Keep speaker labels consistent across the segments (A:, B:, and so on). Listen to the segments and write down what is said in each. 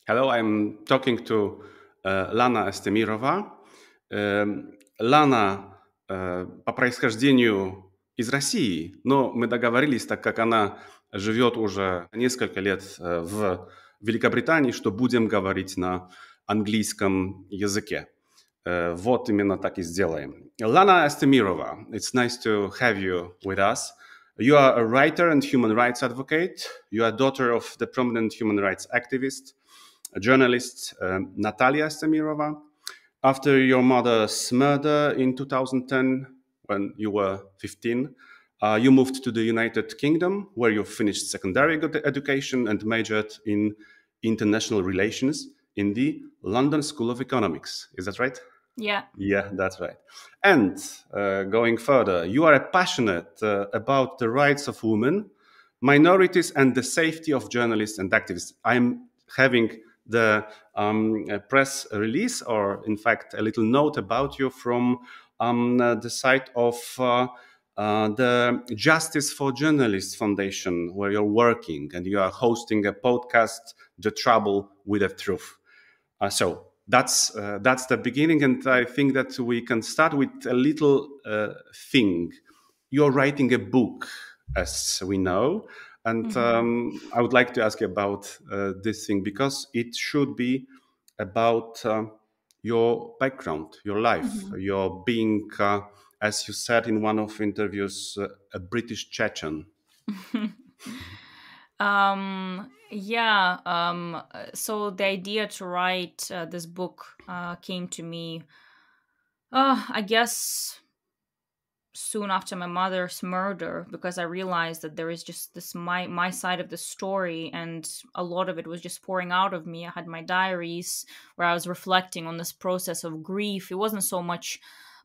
A: Hello, I'm talking to Lana Estemirova. Лана по происхождению из России, но мы договорились, так как она живет уже несколько лет в Великобритании, что будем говорить на английском языке. Вот именно так и сделаем. Lana Estemirova, it's nice to have you with us. You are a writer and human rights advocate. You are daughter of the prominent human rights activist, journalist Natalia Estemirova. After your mother's murder in 2010, when you were 15, you moved to the United Kingdom, where you finished secondary education and majored in international relations in the London School of Economics. Is that right?
B: Yeah.
A: Yeah, that's right. And going further, you are passionate about the rights of women, minorities, and the safety of journalists and activists. I'm having the press release, or in fact, a little note about you from the site of the Justice for Journalists Foundation, where you're working and you are hosting a podcast, The Trouble with the Truth. So that's the beginning, and I think that we can start with a little thing. You're writing a book, as we know, and I would like to ask you about this thing because it should be about your background, your life, your being, as you said in one of interviews, a British Chechen.
B: Yeah. So the idea to write this book came to me, I guess, soon after my mother's murder, because I realized that there is just this my side of the story, and a lot of it was just pouring out of me. I had my diaries where I was reflecting on this process of grief. It wasn't so much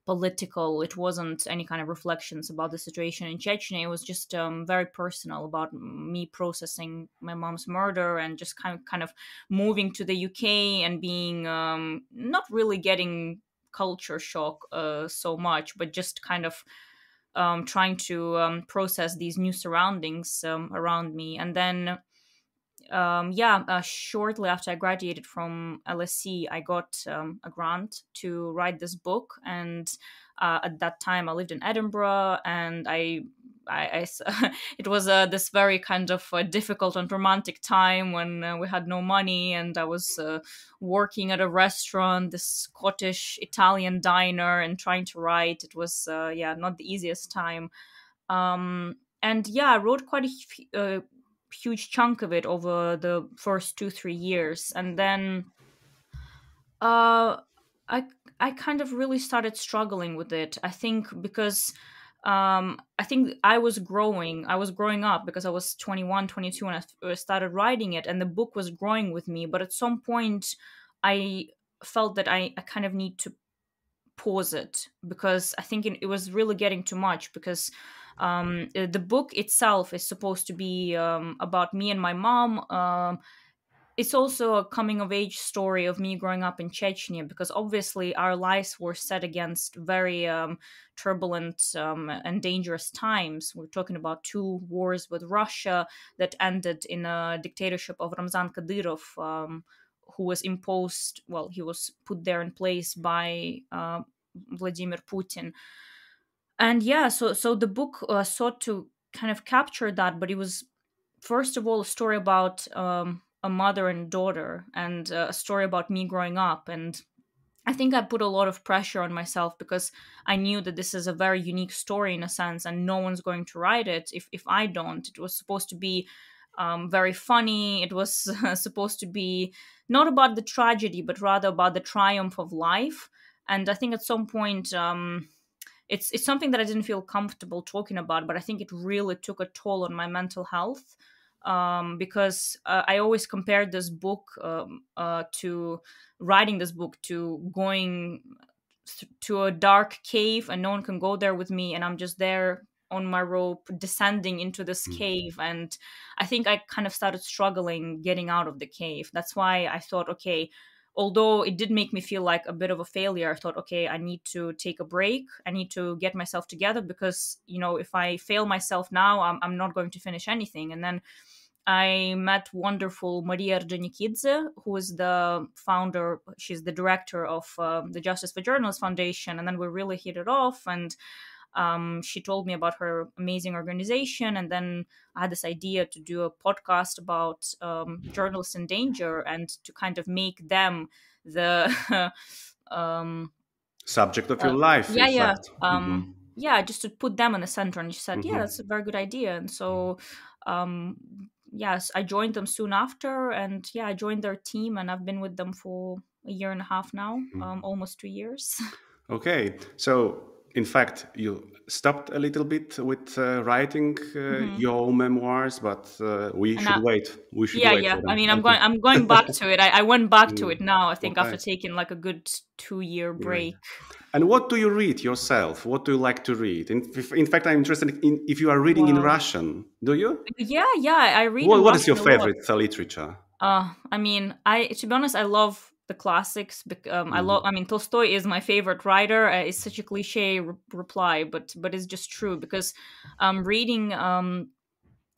B: political. It wasn't any kind of reflections about the situation in Chechnya. It was just very personal about me processing my mom's murder and just kind of moving to the UK and being not really getting culture shock so much, but just kind of trying to process these new surroundings around me. And then shortly after I graduated from LSE, I got a grant to write this book. And at that time, I lived in Edinburgh, and it was this very kind of difficult and romantic time when we had no money, and I was working at a restaurant, this Scottish Italian diner, and trying to write. It was not the easiest time. And yeah, I wrote quite a huge chunk of it over the first 2-3 years, and then uh i I kind of really started struggling with it, I think, because I think I was growing up, because I was 21, 22 when I started writing it, and the book was growing with me. But at some point I felt that I kind of need to pause it, because I think it was really getting too much. Because the book itself is supposed to be about me and my mom. It's also a coming of age story of me growing up in Chechnya, because obviously our lives were set against very turbulent and dangerous times. We're talking about two wars with Russia that ended in a dictatorship of Ramzan Kadyrov, who was imposed, well, he was put there in place by Vladimir Putin. And yeah, so the book sought to kind of capture that, but it was first of all a story about a mother and daughter, and a story about me growing up. And I think I put a lot of pressure on myself, because I knew that this is a very unique story in a sense, and no one's going to write it if I don't. It was supposed to be very funny. It was supposed to be not about the tragedy, but rather about the triumph of life. And I think at some point, it's something that I didn't feel comfortable talking about, but I think it really took a toll on my mental health, because I always compared this book to writing this book to going to a dark cave, and no one can go there with me, and I'm just there on my rope descending into this cave. And I think I kind of started struggling getting out of the cave. That's why I thought, okay, although it did make me feel like a bit of a failure, I thought, okay, I need to take a break. I need to get myself together, because, if I fail myself now, I'm not going to finish anything. And then I met wonderful Maria Ordzhonikidze, who is the founder. She's the director of the Justice for Journalists Foundation, and then we really hit it off. And she told me about her amazing organization, and then I had this idea to do a podcast about journalists in danger and to kind of make them the
A: subject of your life,
B: yeah,
A: in
B: yeah.
A: fact. Mhm.
B: Yeah, just to put them in the center. And she said, yeah,
A: Mhm.
B: that's a very good idea. And so, yes, I joined them soon after. And yeah, I joined their team and I've been with them for a year and a half now, almost 2 years.
A: Okay, so in fact, you stopped a little bit with writing
B: hmm
A: your memoirs, but we
B: And
A: should
B: I,
A: wait. We should
B: yeah,
A: wait
B: yeah.
A: for
B: I
A: them.
B: mean,
A: Okay.
B: I'm going back to it. I went back to
A: Mm,
B: it now, I think, after
A: okay.
B: taking like a good 2 year
A: Great.
B: break.
A: And what do you read yourself? What do you like to read? In fact, I'm interested in if you are reading in
B: Wow.
A: Russian. Do you?
B: Yeah, I read in
A: What is your
B: Russian a lot.
A: favorite literature?
B: I mean, I to be honest, I love the classics. I love.
A: Mhm.
B: I mean, Tolstoy is my favorite writer. It's such a cliche reply, but it's just true because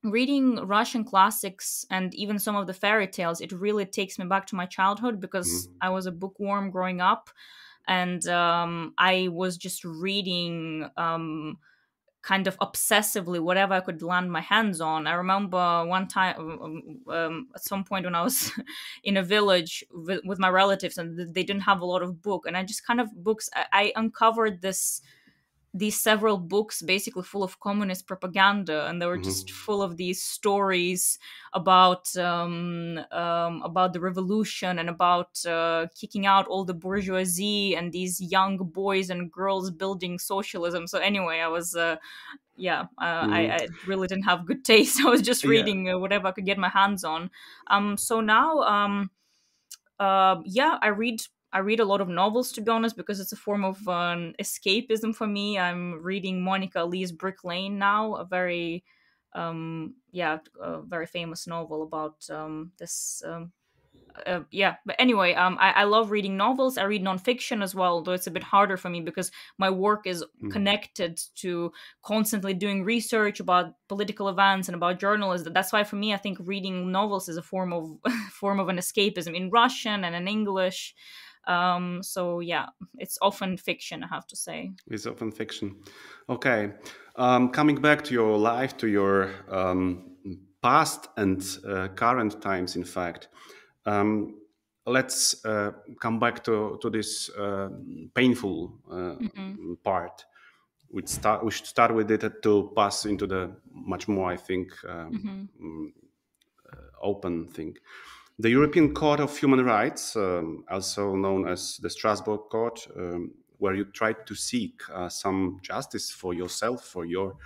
B: reading Russian classics and even some of the fairy tales, it really takes me back to my childhood because
A: Mhm.
B: I was a bookworm growing up, and I was just reading. Kind of obsessively whatever I could land my hands on. I remember one time, at some point when I was in a village with my relatives, and they didn't have a lot of book, and I just kind of books. I uncovered these several books basically full of communist propaganda, and they were just
A: Mhm.
B: full of these stories about the revolution and about kicking out all the bourgeoisie and these young boys and girls building socialism. So anyway, I was
A: Mhm.
B: I really didn't have good taste. I was just
A: Yeah.
B: reading whatever I could get my hands on. So now yeah, I read a lot of novels, to be honest, because it's a form of escapism for me. I'm reading Monica Lee's Brick Lane now, a very a very famous novel about this yeah, but anyway, I love reading novels. I read nonfiction as well, though it's a bit harder for me because my work is
A: Mhm.
B: connected to constantly doing research about political events and about journalism. That's why for me, I think reading novels is a form of form of an escapism in Russian and in English. So yeah, it's often fiction, I have to say.
A: It's often fiction. Okay. Coming back to your life, to your past and current times, in fact, um, let's come back to this painful
B: hmm
A: part. We should start with it to pass into the much more, I think,
B: hmm
A: open thing. The European Court of Human Rights, also known as the Strasbourg Court, where you tried to seek some justice for yourself, for your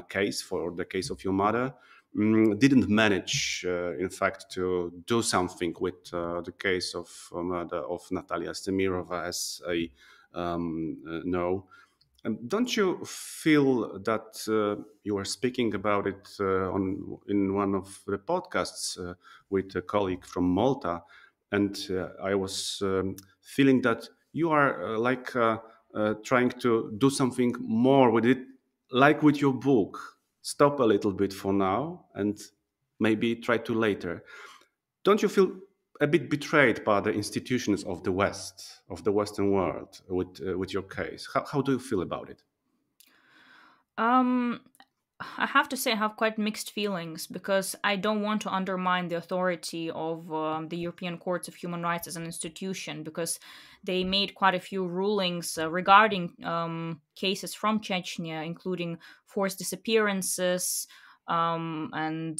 A: case, for the case of your mother, didn't manage, in fact, to do something with the case of murder of Natalia Estemirova as a no. Don't you feel that you were speaking about it in one of the podcasts with a colleague from Malta, and I was feeling that you are trying to do something more with it, like with your book. Stop a little bit for now and maybe try to later. Don't you feel a bit betrayed by the institutions of the West, of the Western world, with your case? How do you feel about it?
B: Um, I have to say I have quite mixed feelings because I don't want to undermine the authority of the European Courts of Human Rights as an institution because they made quite a few rulings regarding cases from Chechnya, including forced disappearances and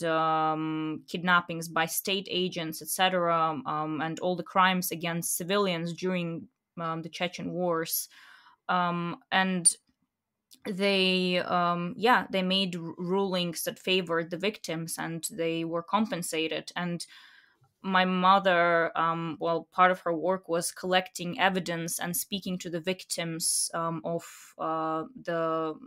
B: kidnappings by state agents, etc., and all the crimes against civilians during the Chechen wars. And they made rulings that favored the victims and they were compensated. And my mother, well, part of her work was collecting evidence and speaking to the victims of the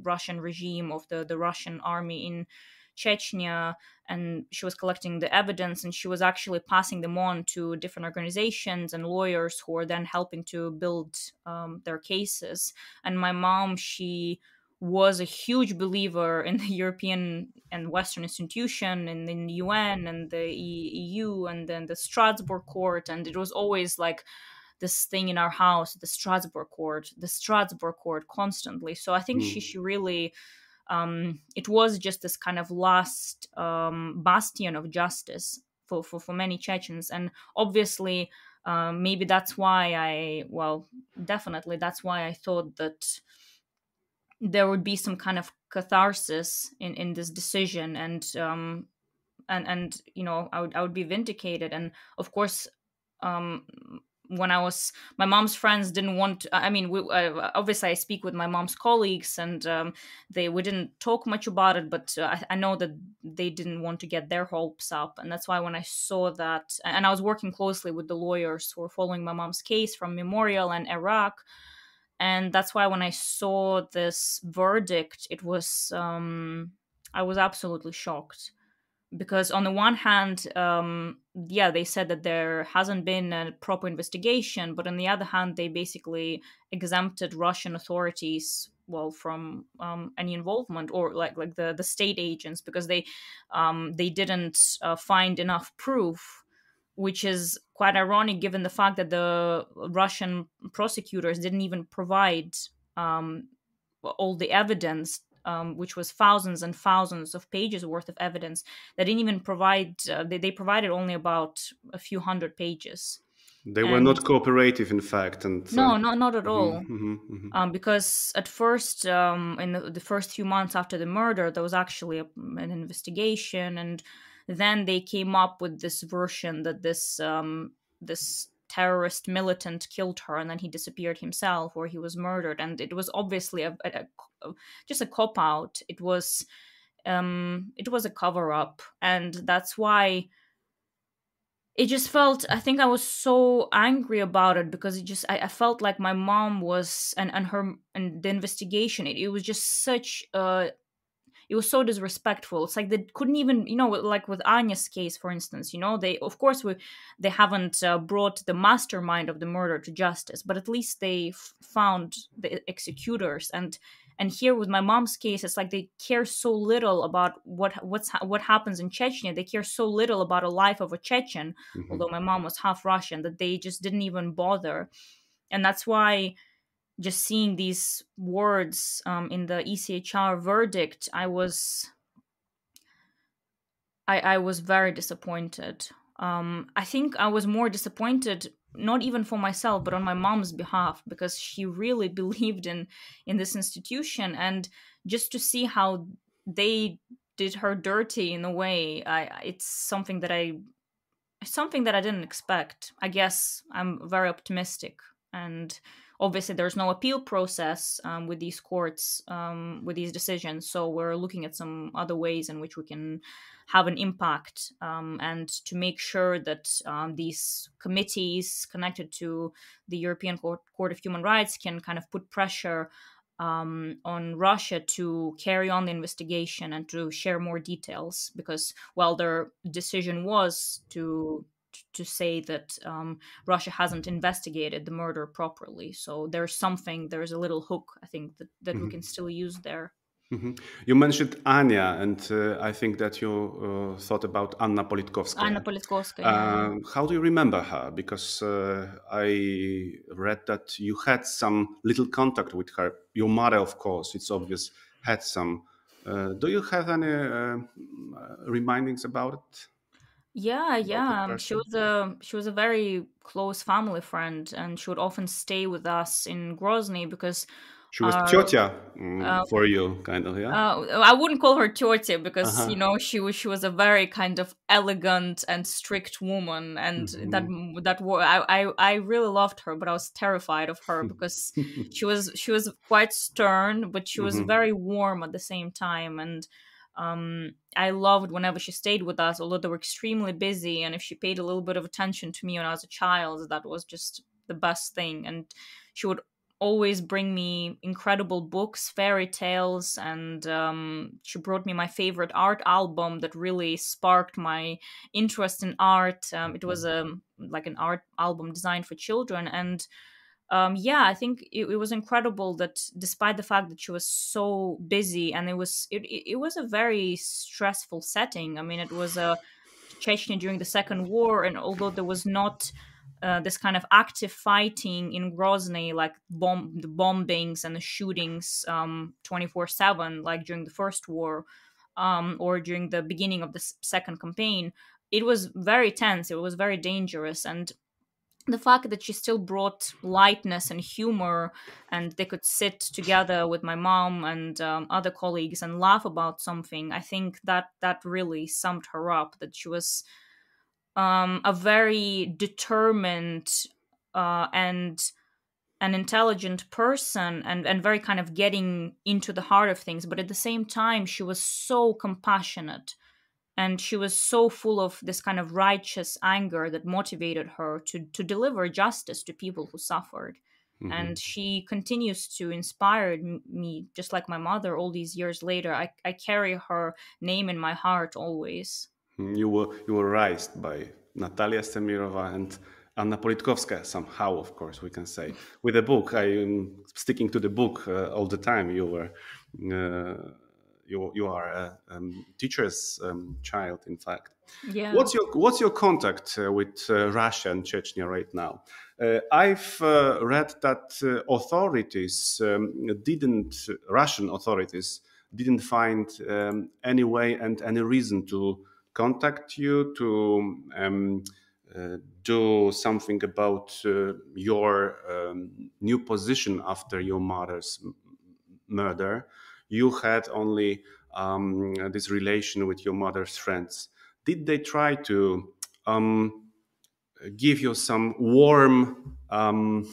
B: Russian regime, of the Russian army in Chechnya. And she was collecting the evidence and she was actually passing them on to different organizations and lawyers who were then helping to build their cases. And my mom, she was a huge believer in the European and Western institution, and in the UN and the EU, and then the Strasbourg court. And it was always like this thing in our house, the Strasbourg court, constantly. So I think she really, it was just this kind of last bastion of justice for many Chechens. And obviously, maybe that's why definitely that's why I thought that there would be some kind of catharsis in this decision, and I would be vindicated. And of course, um when I was, my mom's friends didn't want to, I mean, obviously I speak with my mom's colleagues, and we didn't talk much about it, but I know that they didn't want to get their hopes up. And that's why when I saw that, and I was working closely with the lawyers who were following my mom's case from Memorial and Iraq, and that's why when I saw this verdict, it was I was absolutely shocked, because on the one hand, they said that there hasn't been a proper investigation, but on the other hand, they basically exempted Russian authorities, well, from any involvement, or like the state agents, because they didn't find enough proof, which is quite ironic given the fact that the Russian prosecutors didn't even provide all the evidence, which was thousands and thousands of pages worth of evidence. They didn't even provide, they provided only about a few hundred pages.
A: They were not cooperative, in fact. And
B: no, not at all. Because at first, in the first few months after the murder, there was actually an investigation, and then they came up with this version that this terrorist militant killed her, and then he disappeared himself, or he was murdered. And it was obviously just a cop out. It was a cover up, and that's why it just felt, I think I was so angry about it, because I felt like my mom was, and the investigation, it was just such it was so disrespectful. It's like they couldn't even, like with Anya's case, for instance, they, of course, they haven't brought the mastermind of the murder to justice, but at least they found the executors. And here with my mom's case, it's like they care so little about what happens in Chechnya. They care so little about a life of a Chechen, although my mom was half Russian, that they just didn't even bother. And that's why, just seeing these words in the ECHR verdict, I was very disappointed. I think I was more disappointed, not even for myself, but on my mom's behalf, because she really believed in this institution, and just to see how they did her dirty in a way, it's something that I didn't expect. I guess I'm very optimistic, and obviously there's no appeal process with these courts, with these decisions, so we're looking at some other ways in which we can have an impact, and to make sure that these committees connected to the European Court of Human Rights can kind of put pressure on Russia to carry on the investigation and to share more details, because, well, their decision was to say that Russia hasn't investigated the murder properly. So there's a little hook, I think, that we can still use there.
A: You mentioned Anya, and I think that you thought about Anna Politkovskaya.
B: Anna Politkovskaya. Yeah.
A: How do you remember her? Because I read that you had some little contact with her. Your mother, of course, it's obvious, had some. Do you have any remindings about it?
B: Yeah. She was a very close family friend, and she would often stay with us in Grozny, because
A: she was tyotia for you, kind of, yeah?
B: I wouldn't call her tyotia, because, she was a very kind of elegant and strict woman, and I really loved her, but I was terrified of her, because she was quite stern, but she was very warm at the same time. And I loved whenever she stayed with us, although they were extremely busy, and if she paid a little bit of attention to me when I was a child, that was just the best thing. And she would always bring me incredible books, fairy tales, and she brought me my favorite art album that really sparked my interest in art. It was like an art album designed for children, and yeah, I think it was incredible that despite the fact that she was so busy, and it was a very stressful setting. I mean, it was Chechnya during the Second War, and although there was not this kind of active fighting in Grozny, like the bombings and the shootings 24/7, like during the First War, or during the beginning of the second campaign, it was very tense. It was very dangerous, and the fact that she still brought lightness and humor, and they could sit together with my mom and other colleagues and laugh about something, I think that really summed her up, that she was a very determined and an intelligent person, and very kind of getting into the heart of things, but at the same time she was so compassionate, and she was so full of this kind of righteous anger that motivated her to deliver justice to people who suffered. And she continues to inspire me, just like my mother, all these years later. I carry her name in my heart always.
A: You were raised by Natalia Estemirova and Anna Politkovskaya somehow, of course, we can say. With the book, I am sticking to the book all the time. You are a teacher's child, in fact.
B: Yeah.
A: What's your contact with Russia and Chechnya right now? I've read that Russian authorities didn't find any way and any reason to contact you to do something about your new position after your mother's murder. You had only this relation with your mother's friends. Did they try to give you some warm, how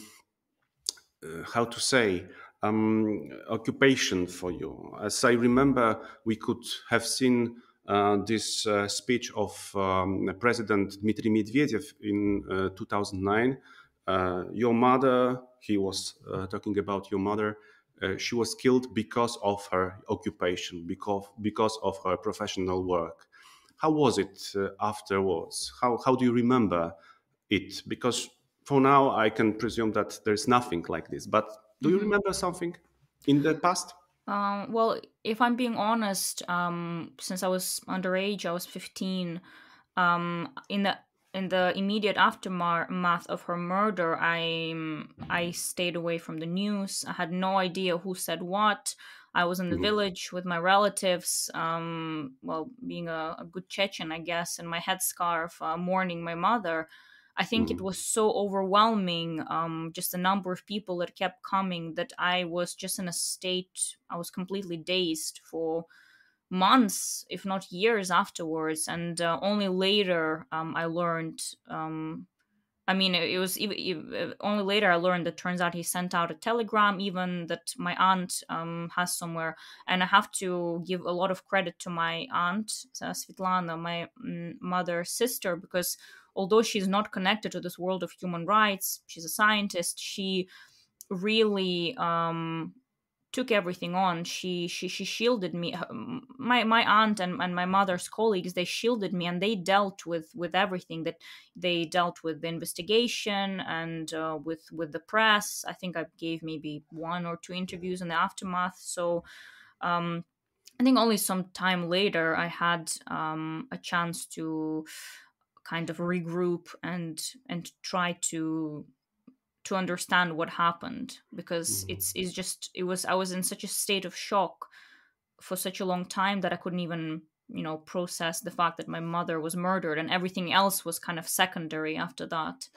A: to say, occupation for you? As I remember, we could have seen this speech of President Dmitry Medvedev in 2009. Your mother, he was talking about your mother, she was killed because of her occupation, because of her professional work. How was it afterwards? How do you remember it? Because for now, I can presume that there's nothing like this. But do you remember something in the past?
B: Well, if I'm being honest, since I was underage, I was 15. In the immediate aftermath of her murder, I stayed away from the news. I had no idea who said what. I was in the village with my relatives. Well, being a good Chechen, I guess, in my headscarf, mourning my mother. I think it was so overwhelming, just the number of people that kept coming, that I was just in a state, I was completely dazed for months, if not years afterwards. And only later I learned, I mean, it was only later I learned that turns out he sent out a telegram, even that my aunt has somewhere. And I have to give a lot of credit to my aunt, Svetlana, my mother's sister, because although she's not connected to this world of human rights, she's a scientist, she really took everything on. She shielded me. My aunt and my mother's colleagues, they shielded me, and they dealt with everything. That they dealt with the investigation and with the press. I think I gave maybe 1 or 2 interviews in the aftermath. So I think only some time later I had a chance to kind of regroup and try to understand what happened, because I was in such a state of shock for such a long time that I couldn't even process the fact that my mother was murdered, and everything else was kind of secondary after that.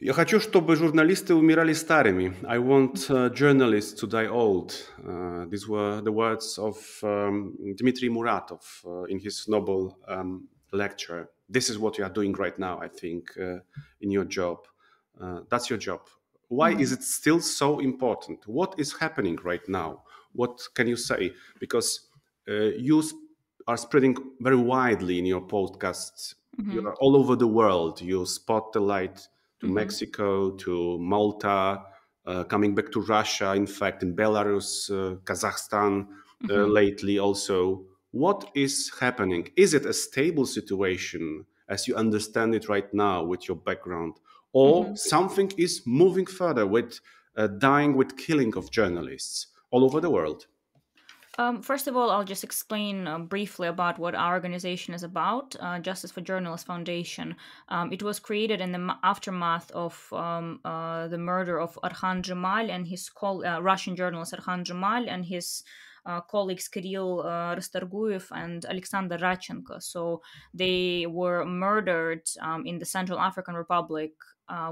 A: Я хочу, чтобы журналисты умирали старыми. I want journalists to die old. These were the words of Dmitry Muratov in his Nobel lecture. This is what you are doing right now, I think, in your job. That's your job. Why is it still so important? What is happening right now? What can you say? Because you are spreading very widely in your podcasts. You are all over the world. You spot the light to Mexico, to Malta, coming back to Russia, in fact, in Belarus, Kazakhstan lately also. What is happening? Is it a stable situation as you understand it right now with your background? or something is moving further with dying with killing of journalists all over the world?
B: First of all, I'll just explain briefly about what our organization is about. Justice for Journalists Foundation. It was created in the aftermath of the murder of Arkhan Jamal and his Russian journalist Arkhan Jamal and his colleagues Kirill Rastorguyev and Alexander Radchenko. So they were murdered in the Central African Republic,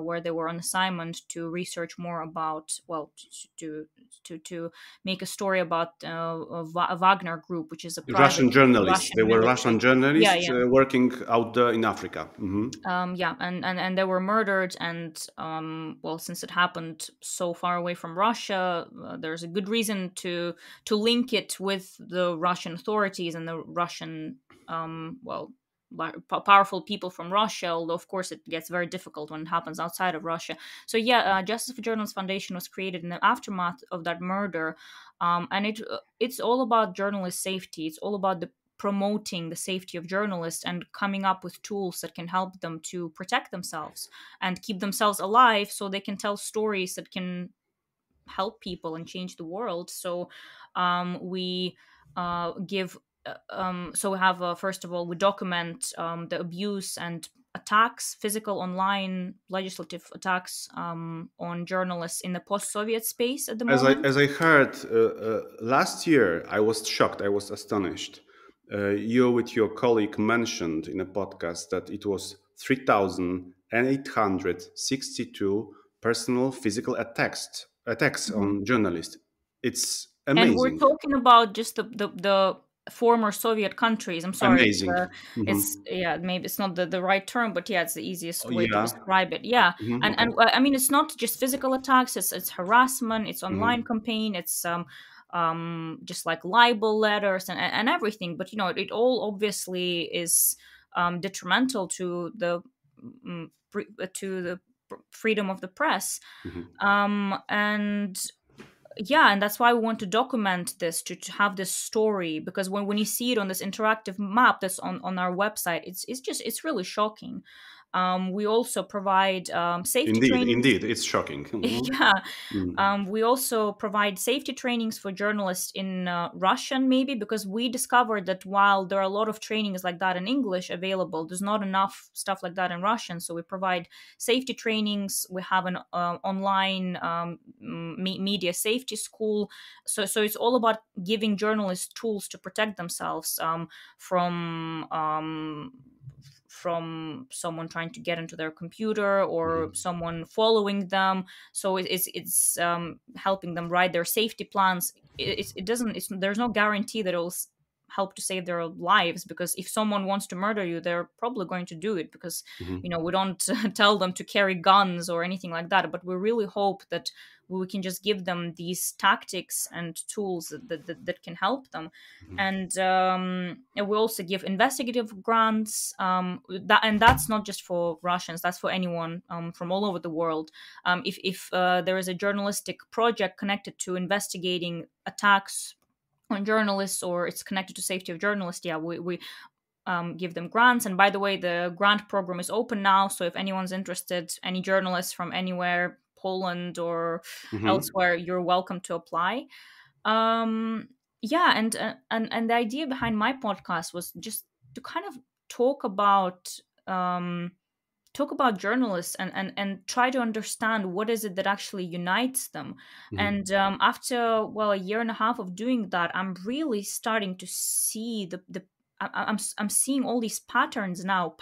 B: where they were on assignment to research more about, to make a story about a Wagner Group, which is a private
A: Russian journalists.
B: Russian
A: They were
B: military.
A: Russian journalists working out there in Africa.
B: And they were murdered. And since it happened so far away from Russia, there's a good reason to link it with the Russian authorities and the Russian powerful people from Russia, although of course it gets very difficult when it happens outside of Russia. So Justice for Journalists Foundation was created in the aftermath of that murder, and it's all about journalist safety. It's all about promoting the safety of journalists and coming up with tools that can help them to protect themselves and keep themselves alive, so they can tell stories that can help people and change the world. So we give. So we have, first of all, we document the abuse and attacks, physical, online, legislative attacks on journalists in the post-Soviet space at the moment.
A: As I heard last year, I was shocked, I was astonished. You with your colleague mentioned in a podcast that it was 3,862 personal physical attacks on journalists. It's amazing.
B: And we're talking about just the former Soviet countries. I'm sorry.
A: Amazing.
B: It's maybe it's not the right term, but it's the easiest way to describe it. Yeah. And I mean, it's not just physical attacks, it's harassment, it's online campaign, it's just like libel letters and everything. But it all obviously is detrimental to the freedom of the press. And that's why we want to document this, to have this story, because when you see it on this interactive map that's on our website, it's really shocking. We also provide safety training.
A: Indeed, it's shocking.
B: We also provide safety trainings for journalists in Russian, maybe, because we discovered that while there are a lot of trainings like that in English available, there's not enough stuff like that in Russian. So we provide safety trainings. We have an online media safety school. So it's all about giving journalists tools to protect themselves from someone trying to get into their computer or someone following them. So it's helping them write their safety plans. There's no guarantee that it'll help to save their lives, because if someone wants to murder you, they're probably going to do it, because we don't tell them to carry guns or anything like that. But we really hope that we can just give them these tactics and tools that can help them. And we also give investigative grants, and that's not just for Russians, that's for anyone from all over the world. If there is a journalistic project connected to investigating attacks on journalists, or it's connected to safety of journalists, we give them grants. And by the way, the grant program is open now, so if anyone's interested, any journalists from anywhere, Poland or elsewhere, you're welcome to apply. And the idea behind my podcast was just to kind of talk about journalists and try to understand what is it that actually unites them. And after a year and a half of doing that, I'm really starting to see I'm seeing all these patterns now,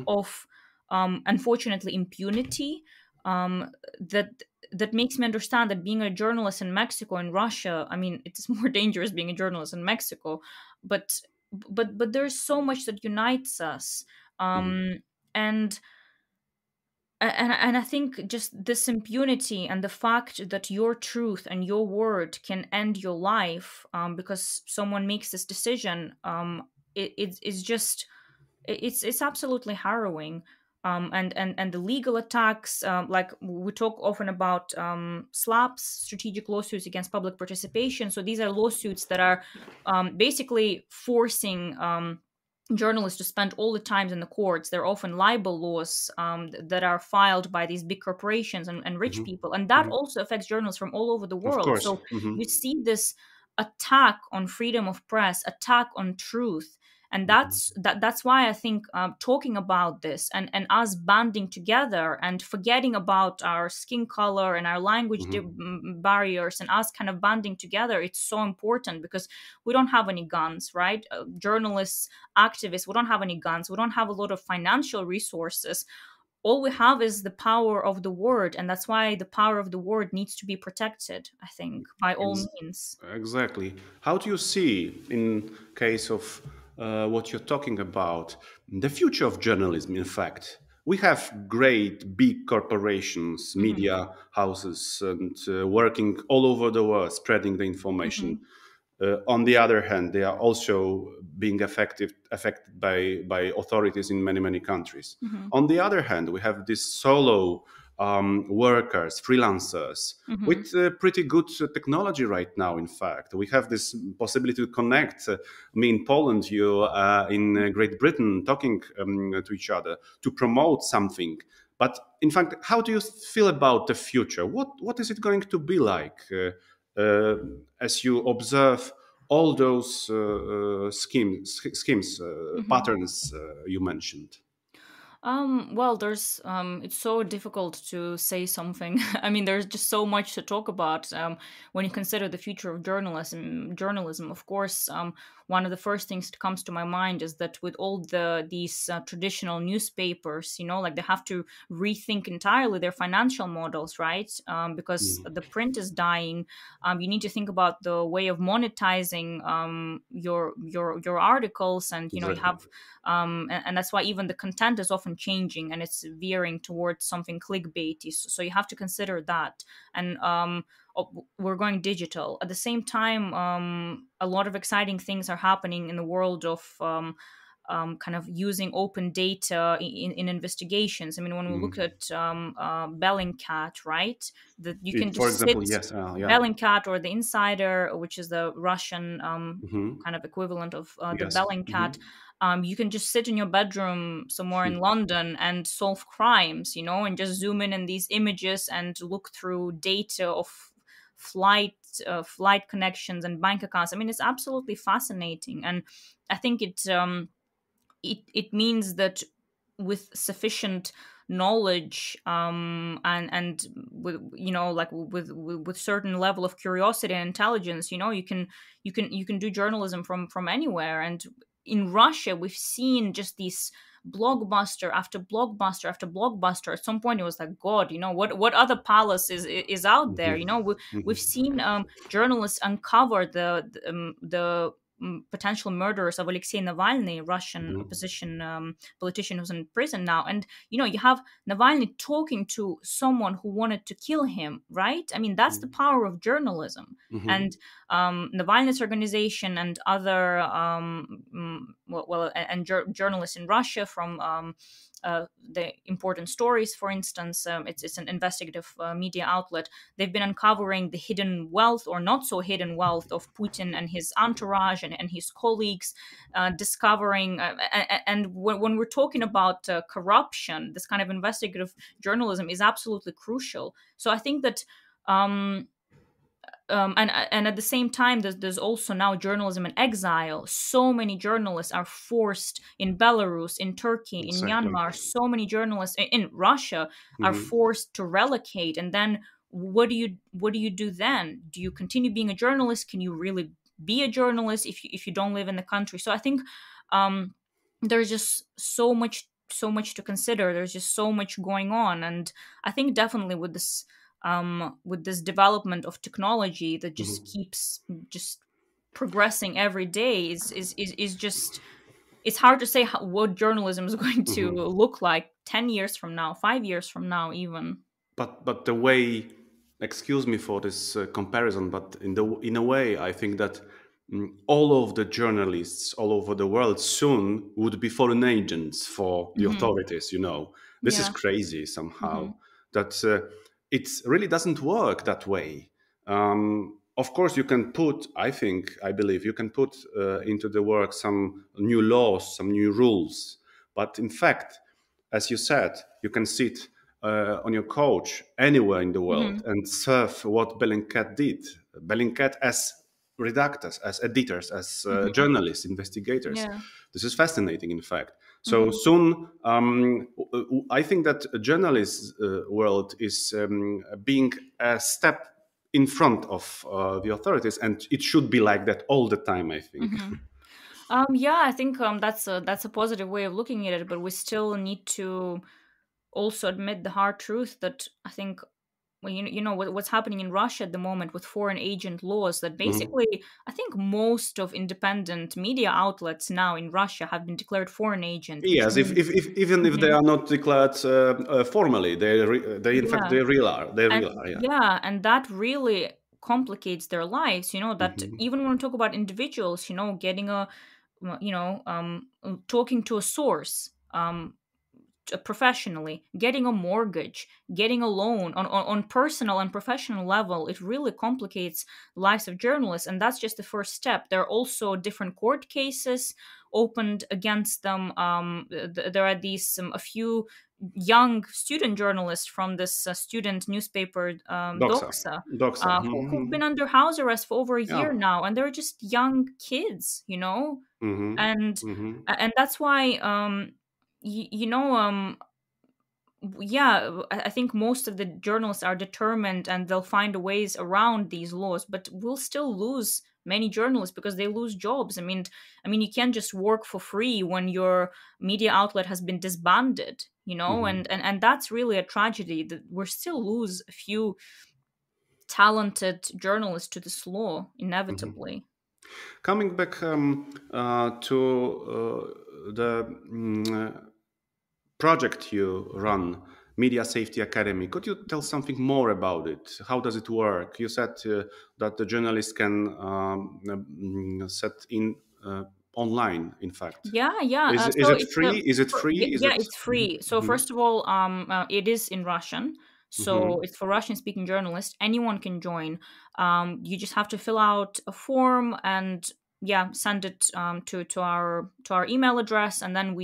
B: of unfortunately impunity, that makes me understand that being a journalist in Mexico and Russia, I mean, it's more dangerous being a journalist in Mexico, but there's so much that unites us. And I think just this impunity and the fact that your truth and your word can end your life because someone makes this decision, it's absolutely harrowing. And the legal attacks, like we talk often about SLAPs, strategic lawsuits against public participation. So these are lawsuits that are basically forcing journalists to spend all the times in the courts. There are often libel laws that are filed by these big corporations and rich people, and that also affects journalists from all over the
A: Of
B: world.
A: course.
B: So you see this attack on freedom of press, attack on truth, and that's why I think talking about this and us banding together and forgetting about our skin color and our language barriers and us kind of banding together, it's so important, because we don't have any guns, right? Journalists, activists, we don't have any guns, we don't have a lot of financial resources. All we have is the power of the word, and that's why the power of the word needs to be protected, I think, by all means.
A: Exactly. How do you see, in case of what you're talking about, the future of journalism? In fact, we have great big corporations, media houses, and working all over the world, spreading the information. On the other hand, they are also being affected by authorities in many countries. On the other hand, we have these solo workers, freelancers, with pretty good technology right now. In fact, we have this possibility to connect. Me in Poland, you in Great Britain, talking to each other to promote something. But in fact, how do you feel about the future? What is it going to be like? As you observe all those schemes, patterns you mentioned?
B: Well, there's it's so difficult to say something. I mean, there's just so much to talk about when you consider the future of journalism. Journalism, of course, one of the first things that comes to my mind is that with all these traditional newspapers, like they have to rethink entirely their financial models, right? Because the print is dying. You need to think about the way of monetizing your articles, and you
A: Exactly.
B: have and that's why even the content is often changing and it's veering towards something clickbaity. So you have to consider that. And we're going digital. At the same time, a lot of exciting things are happening in the world of kind of using open data in investigations. I mean, when we look at Bellingcat, right, that you can
A: For
B: just sit
A: example, yes, yeah.
B: Bellingcat or the Insider, which is the Russian kind of equivalent of the
A: Yes.
B: Bellingcat. You can just sit in your bedroom somewhere in London and solve crimes, and just zoom in these images and look through data of flight connections and bank accounts. I mean, it's absolutely fascinating, and I think it means that with sufficient knowledge and with like with certain level of curiosity and intelligence, you can do journalism from anywhere. And in Russia, we've seen just these blockbuster after blockbuster after blockbuster. At some point, it was like, God, what other palace is out there? We've seen journalists uncover the potential murderers of Alexei Navalny, Russian opposition politician who's in prison now. And, you have Navalny talking to someone who wanted to kill him, right? I mean, that's the power of journalism. And Navalny's organization and other, journalists in Russia from the Important Stories, for instance, it's an investigative media outlet. They've been uncovering the hidden wealth or not so hidden wealth of Putin and his entourage and his colleagues, discovering. And when we're talking about corruption, this kind of investigative journalism is absolutely crucial. So I think that. And at the same time, there's also now journalism in exile. So many journalists are forced in Belarus, in Turkey, in
A: Exactly.
B: Myanmar. So many journalists in Russia are forced to relocate. And then what do you do then? Do you continue being a journalist? Can you really be a journalist if you don't live in the country? So I think there's just so much to consider. There's just so much going on, and I think definitely with this development of technology that just keeps just progressing every day is just, it's hard to say what journalism is going to look like 10 years from now, 5 years from now even.
A: But the way, excuse me for this comparison, but in a way, I think that all of the journalists all over the world soon would be foreign agents for the authorities. This is
B: Yeah.
A: crazy somehow. That it really doesn't work that way. of course, you can put, I believe, you can put into the work some new laws, some new rules. But in fact, as you said, you can sit on your couch anywhere in the world and serve what Bellingcat did. Bellingcat as redactors, as editors, as journalists, investigators.
B: Yeah.
A: This is fascinating, in fact. So soon, I think that a journalist world is being a step in front of the authorities, and it should be like that all the time, I think.
B: Yeah, I think that's a positive way of looking at it, but we still need to also admit the hard truth that I think, well, what's happening in Russia at the moment with foreign agent laws, that basically I think most of independent media outlets now in Russia have been declared foreign agent.
A: Yes, even if they are not declared formally, they in fact
B: Yeah.
A: they real are. They real are. Yeah.
B: Yeah, and that really complicates their lives, that
A: Mhm.
B: even when we talk about individuals, getting talking to a source, professionally, getting a mortgage, getting a loan on personal and professional level, it really complicates lives of journalists. And that's just the first step. There are also different court cases opened against them. There are a few young student journalists from this student newspaper,
A: Doxa.
B: Doxa,
A: Doxa.
B: who've been under house arrest for over a
A: Yeah.
B: year now, and they're just young kids,
A: Mhm.
B: and
A: Mhm.
B: and that's why yeah, I think most of the journalists are determined and they'll find ways around these laws, but we'll still lose many journalists because they lose jobs. I mean, you can't just work for free when your media outlet has been disbanded,
A: Mhm.
B: and that's really a tragedy that we're still lose a few talented journalists to this law inevitably.
A: Coming back to the project you run, Media Safety Academy, could you tell something more about it? How does it work? You said that the journalists can set in online, in fact.
B: Yeah.
A: Is
B: So
A: it
B: it's
A: free? Is it
B: yeah,
A: free? Is
B: yeah,
A: it?
B: it's free. So first of all, it is in Russian. So
A: Mhm.
B: it's for Russian-speaking journalists. Anyone can join. You just have to fill out a form and yeah, send it to our email address, and then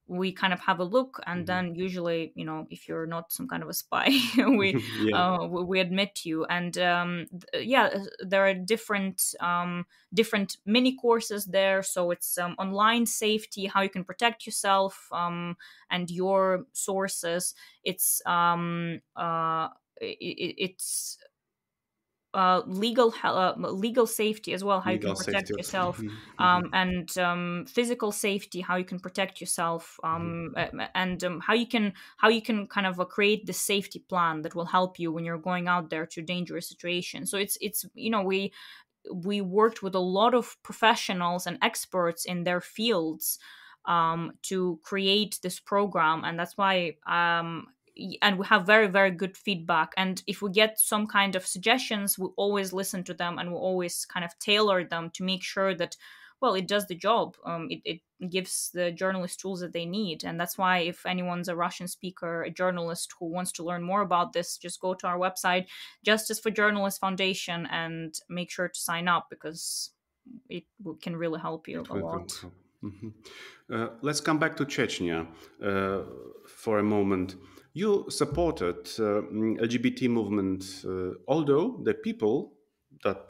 B: we kind of have a look, and
A: Mhm.
B: then usually, if you're not some kind of a spy, we
A: Yeah.
B: we admit you. And yeah, there are different mini courses there. So it's online safety, how you can protect yourself and your sources. It's it's legal safety as well, how you can
A: Legal
B: protect
A: safety.
B: yourself,
A: Mhm. Mhm.
B: and physical safety, how you can protect yourself, and how you can kind of create the safety plan that will help you when you're going out there to dangerous situations. So it's we worked with a lot of professionals and experts in their fields to create this program, and that's why and we have very very good feedback. And if we get some kind of suggestions, we always listen to them, and we always kind of tailor them to make sure that, well, it does the job. It gives the journalists tools that they need. And that's why if anyone's a Russian speaker, a journalist who wants to learn more about this, just go to our website, Justice for Journalists Foundation, and make sure to sign up, because it can really help you
A: It
B: a
A: will
B: lot.
A: help. Mhm. Let's come back to Chechnya for a moment. You supported LGBT movement, although the people that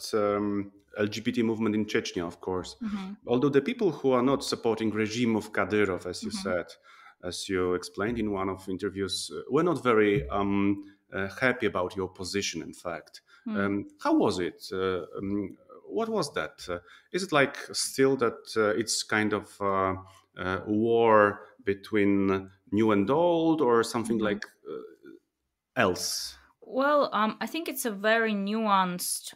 A: LGBT movement in Chechnya, of course,
B: Hmm.
A: although the people who are not supporting regime of Kadyrov, as you
B: Hmm.
A: said, as you explained in one of interviews, were not very happy about your position. In fact,
B: Mm.
A: how was it? What was that? Is it like still that it's kind of war between new and old, or something
B: Hmm.
A: like else?
B: Well, I think it's a very nuanced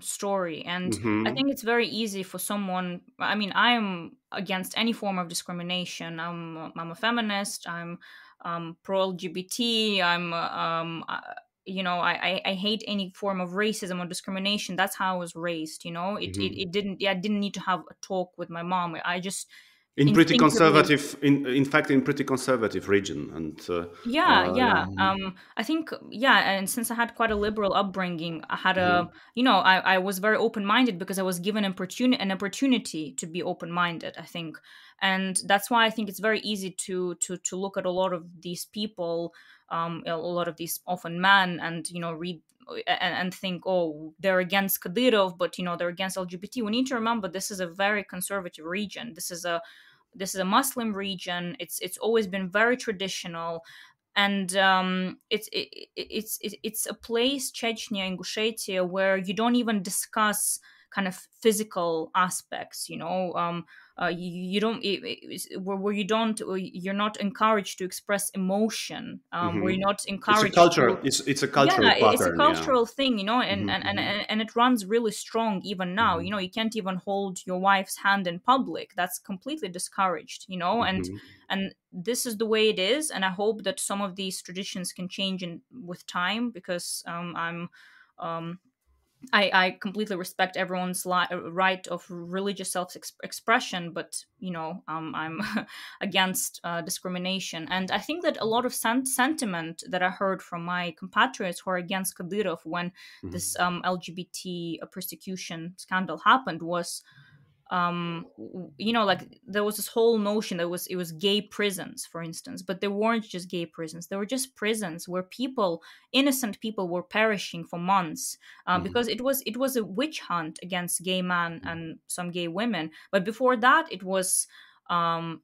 B: story, and I
A: Hmm.
B: think it's very easy for someone. I mean, I am against any form of discrimination. I'm a feminist. I'm pro LGBT. I hate any form of racism or discrimination. That's how I was raised. It
A: Hmm.
B: didn't. Yeah, I didn't need to have a talk with my mom. I just
A: in pretty
B: instinctively.
A: conservative, in fact, in pretty conservative region, and
B: Yeah.
A: yeah.
B: I think, and since I had quite a liberal upbringing, I had
A: Mhm.
B: I was very open-minded because I was given an opportunity to be open-minded, I think. And that's why I think it's very easy to look at a lot of these people, a lot of these often men, and read and think, oh, they're against Kadyrov, but they're against LGBT. We need to remember this is a very conservative region. This is a Muslim region. It's always been very traditional, and it's a place, Chechnya, Ingushetia, where you don't even discuss kind of physical aspects. You don't where you don't you're not encouraged to express emotion. Where you're
A: Mhm.
B: not
A: It's a
B: encouraged
A: culture.
B: to.
A: It's a cultural
B: Yeah, it's a
A: pattern. Yeah.
B: cultural thing, and
A: Mhm,
B: and, and
A: mhm,
B: and it runs really strong even now.
A: mhm,
B: You can't even hold your wife's hand in public. That's completely discouraged.
A: mhm,
B: And this is the way it is, and I hope that some of these traditions can change with time, because um, I completely respect everyone's right of religious self-expression, but I'm against discrimination. And I think that a lot of sentiment that I heard from my compatriots who are against Kadyrov when this
A: mhm,
B: LGBT persecution scandal happened was, like there was this whole notion that it was gay prisons, for instance, but they weren't just gay prisons. They were just prisons where innocent people were perishing for months,
A: mhm,
B: because it was a witch hunt against gay men and some gay women. But before that, it was the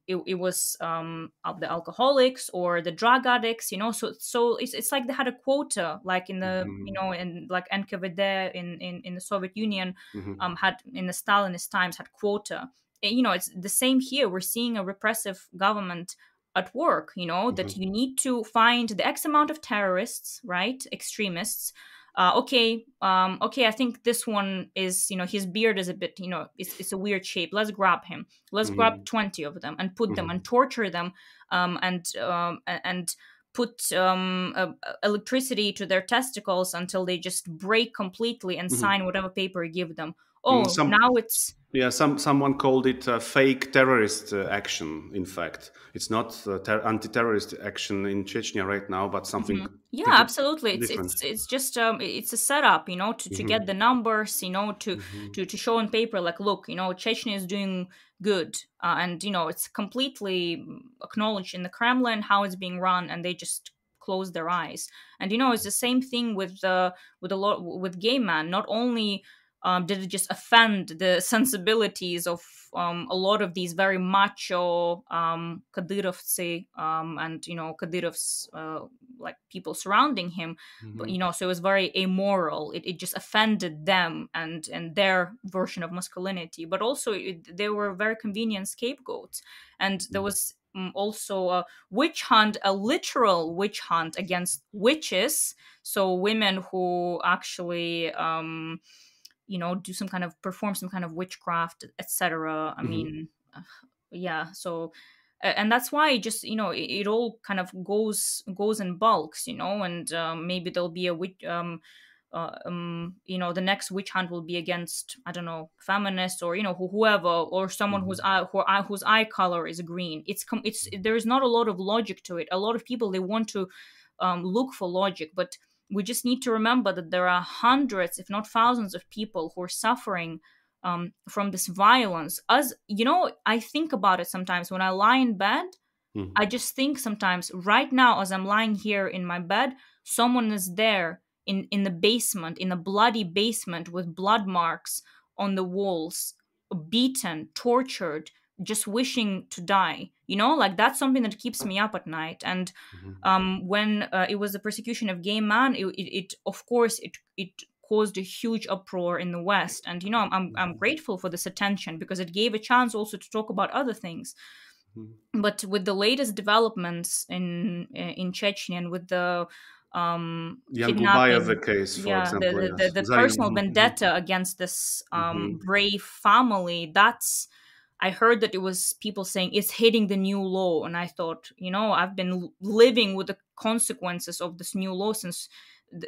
B: alcoholics or the drug addicts. So it's like they had a quota, like in the
A: mhm,
B: in like NKVD in the Soviet Union,
A: mhm,
B: had in the Stalinist times, had quota. It's the same here. We're seeing a repressive government at work. That
A: mhm,
B: you need to find the X amount of terrorists, right? Extremists. Okay. I think this one is, his beard is a bit, it's a weird shape. Let's grab him. Let's grab
A: mhm,
B: 20 of them and put them and
A: mhm,
B: torture them, and put electricity to their testicles until they just break completely and
A: mhm.
B: sign whatever paper you give them.
A: Mm,
B: Oh,
A: some
B: now it's.
A: Yeah, someone called it fake terrorist action. In fact, it's not anti-terrorist action in Chechnya right now, but something
B: Yeah,
A: pretty
B: absolutely. It's
A: different.
B: it's it's just it's a setup, to get
A: Hmm.
B: the numbers, to
A: Hmm.
B: to to show on paper, like, look, Chechnya is doing good, and it's completely acknowledged in the Kremlin how it's being run, and they just close their eyes. And it's the same thing with a lot with gay men. Not only did it just offend the sensibilities of a lot of these very macho Kadyrovцы, and Kadyrov's like people surrounding him, but
A: Hmm.
B: so it was very amoral. It just offended them and their version of masculinity, but also they were very convenient scapegoats. And there was also a witch hunt, a literal witch hunt against witches, so women who actually do some kind of perform some kind of witchcraft, etc. I
A: Hmm.
B: mean, yeah. So and that's why it all kind of goes in bulks, and maybe there'll be a witch the next witch hunt will be against, I don't know, feminists, or whoever, or someone whose eye color is green. There is not a lot of logic to it. A lot of people, they want to look for logic, but we just need to remember that there are hundreds, if not thousands, of people who are suffering from this violence. As I think about it sometimes when I lie in bed. I
A: Hmm.
B: just think sometimes, right now, as I'm lying here in my bed, someone is there in the basement, in a bloody basement with blood marks on the walls, beaten, tortured, just wishing to die. Like, that's something that keeps me up at night. And when it was the persecution of gay men, it of course it caused a huge uproar in the West. And I'm grateful for this attention, because it gave a chance also to talk about other things.
A: Hmm.
B: But with the latest developments in Chechnya, and with the
A: Yangubayev
B: kidnapping,
A: case, for
B: yeah,
A: example,
B: the
A: yes.
B: personal
A: Hmm.
B: vendetta against this
A: Hmm.
B: brave family, that's. I heard that it was people saying it's hitting the new law, and I thought, I've been living with the consequences of this new law since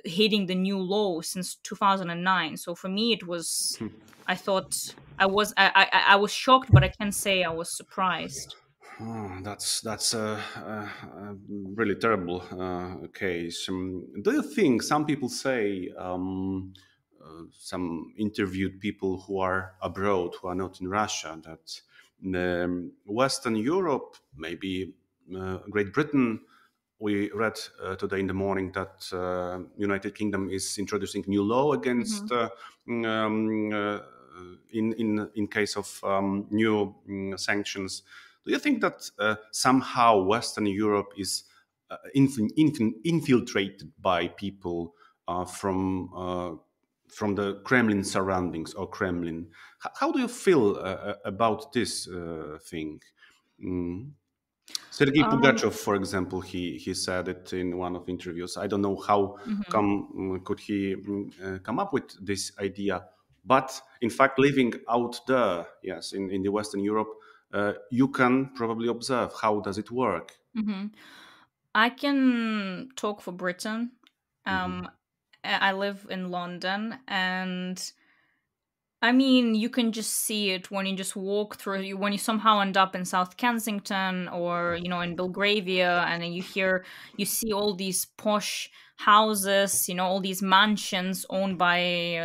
B: hitting the new low since 2009. So for me, it was. I thought I was shocked, but I can't say I was surprised.
A: Oh, that's a really terrible case. Do you think some people say some interviewed people who are abroad, who are not in Russia, that Western Europe, maybe Great Britain, we read today in the morning that United Kingdom is introducing new law against in case of new sanctions. Do you think that somehow Western Europe is infiltrated by people from the Kremlin surroundings or Kremlin? How do you feel about this thing? Mm. Sergei
B: Um,
A: Pugachev, for example, he said it in one of interviews. I don't know how
B: mhm.
A: come could he come up with this idea, but in fact, living out there, yes, in the Western Europe, you can probably observe how does it work.
B: Mhm. I can talk for Britain.
A: Hmm.
B: Um, I live in London, and I mean, you can just see it when you just walk through. When you somehow end up in South Kensington or in Belgravia, and then you see all these posh houses, all these mansions owned by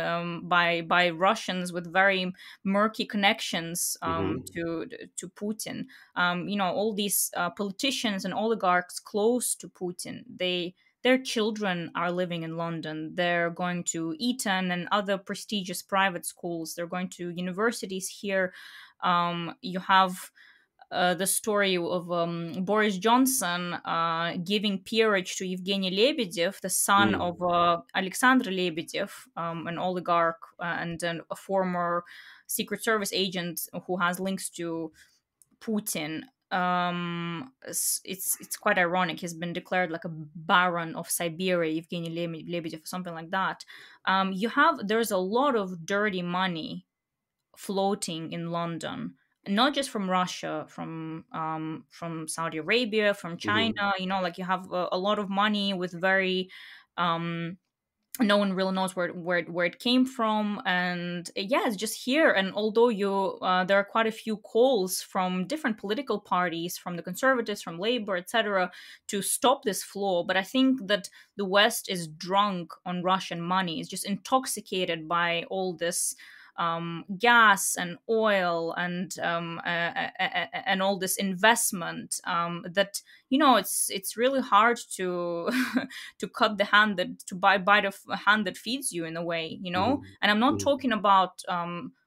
B: Russians with very murky connections
A: Hmm.
B: to Putin. All these politicians and oligarchs close to Putin. Their children are living in London. They're going to Eton and other prestigious private schools. They're going to universities here. You have the story of Boris Johnson giving peerage to Evgeny Lebedev, the son of Alexander Lebedev, an oligarch and a former Secret Service agent who has links to Putin. It's quite ironic. He's been declared like a baron of Siberia, Evgeny Lebedev, or something like that. There's a lot of dirty money floating in London, not just from Russia, from Saudi Arabia, from
A: Hmm.
B: China. Like you have a lot of money with very um, no one really knows where it came from, and yeah, it's just here. And although there are quite a few calls from different political parties, from the Conservatives, from Labour, etc., to stop this flow, but I think that the West is drunk on Russian money. It's just intoxicated by all this gas and oil and all this investment, that it's really hard to to cut the hand that to bite the hand that feeds you, in a way.
A: Hmm.
B: And I'm not
A: Hmm.
B: talking about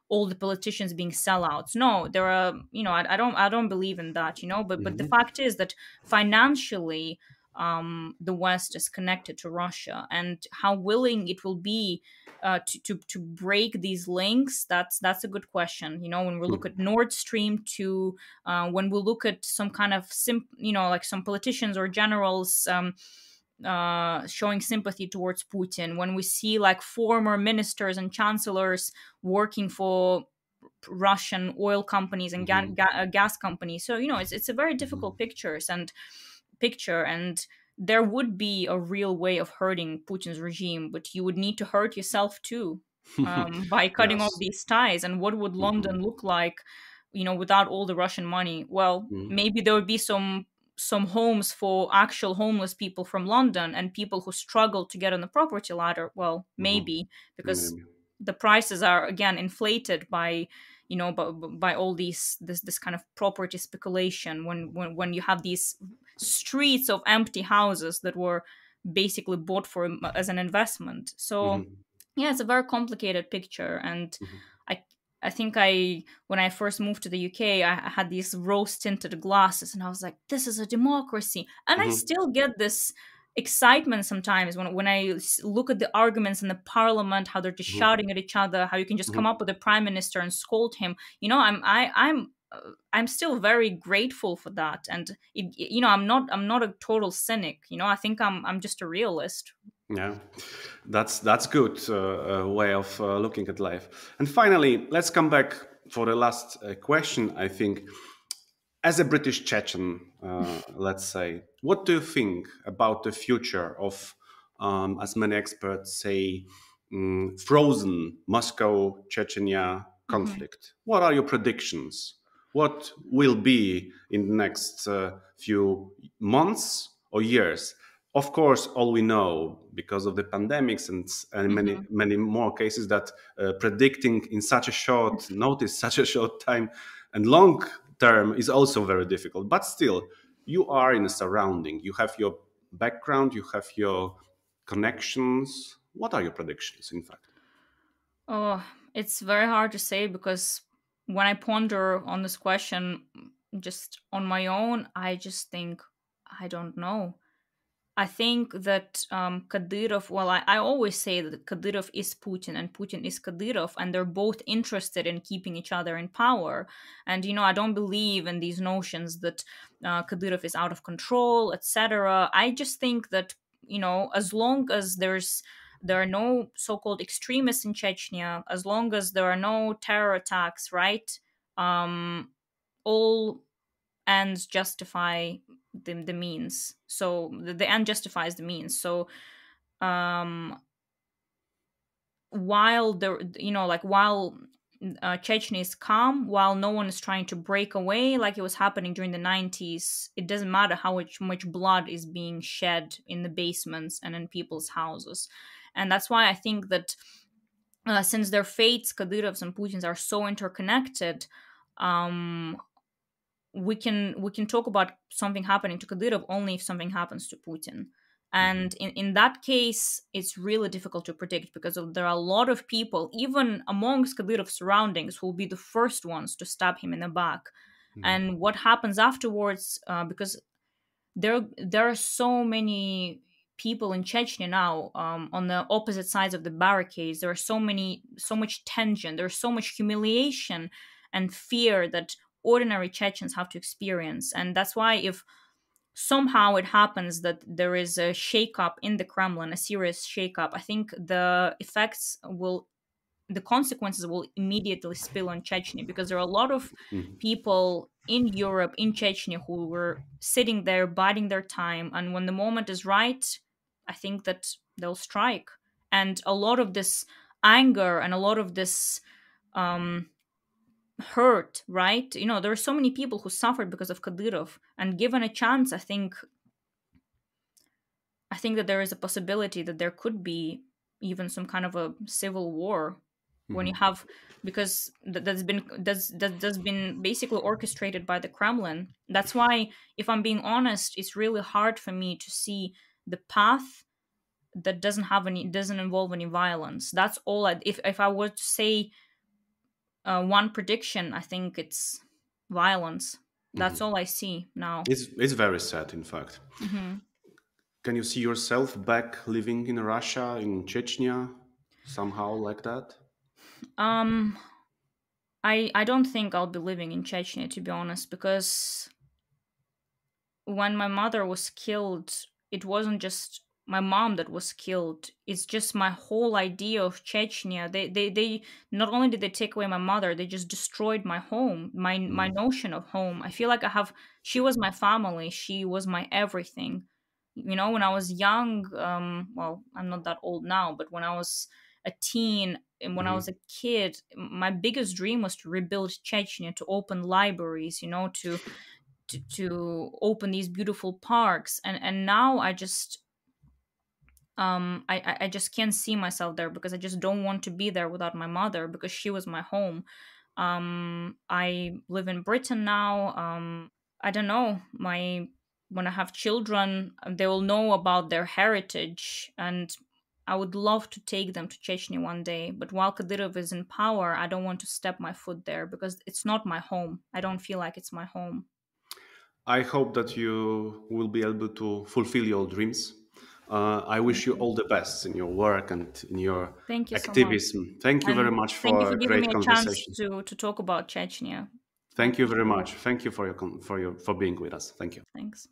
B: all the politicians being sellouts. No, there are, I don't believe in that, but the
A: Hmm.
B: fact is that financially, the West is connected to Russia, and how willing it will be to break these links, that's a good question. When we look at Nord Stream 2, when we look at some kind of like some politicians or generals showing sympathy towards Putin, when we see like former ministers and chancellors working for Russian oil companies and
A: Hmm.
B: gas companies. So it's a very difficult picture, and there would be a real way of hurting Putin's regime, but you would need to hurt yourself too, by cutting off
A: Yes.
B: these ties. And what would
A: Hmm.
B: London look like, without all the Russian money? Well,
A: Hmm.
B: maybe there would be some homes for actual homeless people from London and people who struggle to get on the property ladder. Well,
A: Hmm.
B: maybe, because
A: Maybe.
B: the prices are again inflated by by all this kind of property speculation, when you have these streets of empty houses that were basically bought for as an investment. So
A: Hmm.
B: yeah, it's a very complicated picture. And
A: Hmm.
B: i I think when I first moved to the UK, I had these rose tinted glasses, and I was like, this is a democracy. And I
A: Hmm.
B: still get this excitement sometimes when I look at the arguments in the parliament, how they're just
A: Hmm.
B: shouting at each other, how you can just come
A: Hmm.
B: up with a prime minister and scold him. I'm still very grateful for that. And I'm not a total cynic. I think I'm just a realist.
A: Yeah, that's good way of looking at life. And finally, let's come back for the last question. I think, as a British Chechen, let's say, what do you think about the future of as many experts say, frozen Moscow-Chechnya conflict. What are your predictions? What will be in the next few months or years? Of course, all we know because of the pandemics and many more cases that predicting in such a short notice, such a short time and long term is also very difficult. But still, you are in a surrounding. You have your background, you have your connections. What are your predictions, in fact?
B: Oh, it's very hard to say because when I ponder on this question just on my own, I just think, I don't know. I think that Kadyrov, well, I always say that Kadyrov is Putin and Putin is Kadyrov, and they're both interested in keeping each other in power. And, I don't believe in these notions that Kadyrov is out of control, etc. I just think that, as long as there are no so-called extremists in Chechnya, as long as there are no terror attacks, right? All ends justify the means. So the end justifies the means. So while while Chechnya is calm, while no one is trying to break away like it was happening during the 90s, it doesn't matter how much blood is being shed in the basements and in people's houses. And that's why I think that since their fates, Kadyrov's and Putin's, are so interconnected, we can talk about something happening to Kadyrov only if something happens to Putin. And in that case, it's really difficult to predict because there are a lot of people, even amongst Kadyrov's surroundings, who will be the first ones to stab him in the back. And what happens afterwards, because there are so many people in Chechnya now on the opposite sides of the barricades. There are so much tension. There's so much humiliation and fear that ordinary Chechens have to experience. And that's why if somehow it happens that there is a shakeup in the Kremlin, a serious shakeup, I think the consequences will immediately spill on Chechnya, because there are a lot of people in Europe, in Chechnya, who were sitting there biding their time. And when the moment is right, I think that they'll strike. And a lot of this anger and a lot of this hurt, right? There are so many people who suffered because of Kadyrov, and given a chance, I think that there is a possibility that there could be even some kind of a civil war when you have, because that's been basically orchestrated by the Kremlin. That's why, if I'm being honest, it's really hard for me to see the path that doesn't involve any violence. That's all. If I were to say one prediction, I think it's violence. That's all I see now.
A: It's very sad, in fact. Can you see yourself back living in Russia, in Chechnya, somehow like that?
B: I don't think I'll be living in Chechnya, to be honest, because when my mother was killed, it wasn't just my mom that was killed. It's just my whole idea of Chechnya. They not only did they take away my mother, they just destroyed my home, my notion of home. I feel like she was my family. She was my everything. When I was young, well, I'm not that old now, but when I was a teen and when I was a kid, my biggest dream was to rebuild Chechnya, to open libraries, to open these beautiful parks. And now I just I just can't see myself there, because I just don't want to be there without my mother, because she was my home. I live in Britain now. I don't know, when I have children, they will know about their heritage, and I would love to take them to Chechnya one day. But while Kadyrov is in power, I don't want to step my foot there, because it's not my home. I don't feel like it's my home.
A: I hope that you will be able to fulfill your dreams. I wish you all the best in your work and in your
B: Thank you so much.
A: activism. Thank you very
B: And
A: much
B: thank you
A: for
B: for
A: a
B: giving
A: great
B: me a chance
A: conversation.
B: to talk about Chechnya. I
A: Thank you very
B: appreciate it.
A: much. Thank you for being with us. Thank you.
B: Thanks.